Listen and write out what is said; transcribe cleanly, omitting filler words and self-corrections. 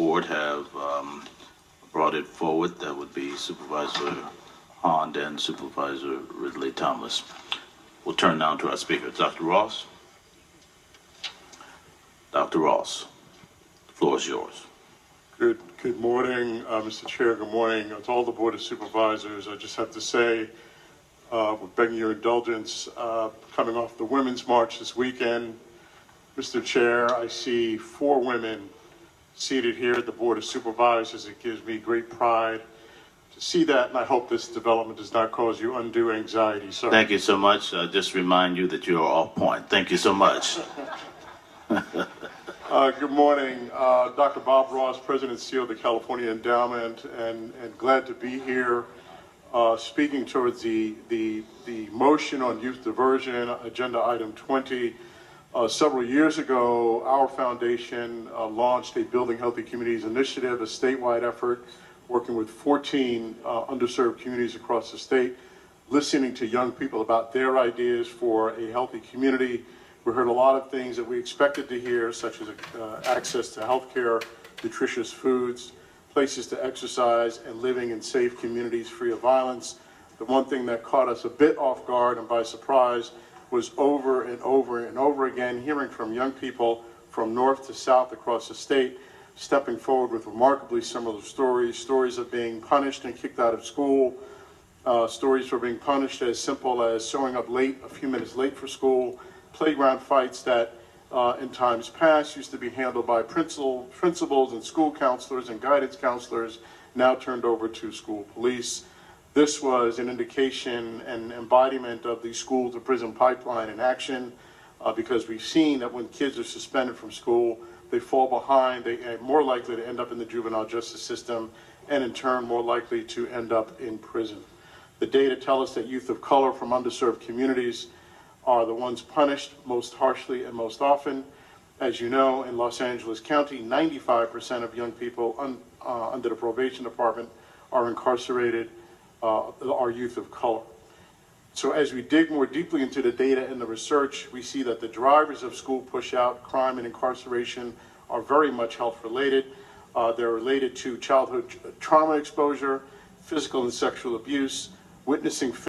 board have brought it forward. That would be Supervisor Hond and Supervisor Ridley Thomas. We'll turn now to our speakers. Dr. Ross. Dr. Ross, the floor is yours. Good morning, Mr. Chair. Good morning to all the Board of Supervisors. I just have to say, we're begging your indulgence, coming off the Women's March this weekend. Mr. Chair, I see 4 women seated here at the Board of Supervisors. It gives me great pride to see that, and I hope this development does not cause you undue anxiety, sir. Thank you so much. Just remind you that you are off point. Thank you so much. Good morning, Dr. Bob Ross, President and CEO of the California Endowment, and glad to be here speaking towards the motion on youth diversion, agenda item 20. Several years ago, our foundation launched a Building Healthy Communities initiative, a statewide effort working with 14 underserved communities across the state, listening to young people about their ideas for a healthy community. We heard a lot of things that we expected to hear, such as access to health care, nutritious foods, places to exercise, and living in safe communities free of violence. The one thing that caught us a bit off guard and by surprise was over and over and over again hearing from young people from north to south across the state, stepping forward with remarkably similar stories of being punished and kicked out of school, stories for being punished as simple as showing up late, a few minutes late for school, playground fights that in times past used to be handled by principals and school counselors and guidance counselors, now turned over to school police. This was an indication and embodiment of the school to prison pipeline in action, because we've seen that when kids are suspended from school, they fall behind, they are more likely to end up in the juvenile justice system, and in turn more likely to end up in prison. The data tell us that youth of color from underserved communities are the ones punished most harshly and most often. As you know, in Los Angeles County, 95% of young people under the probation department are incarcerated, are youth of color. So as we dig more deeply into the data and the research, we see that the drivers of school pushout, crime, and incarceration are very much health related. They're related to childhood trauma exposure, physical and sexual abuse, witnessing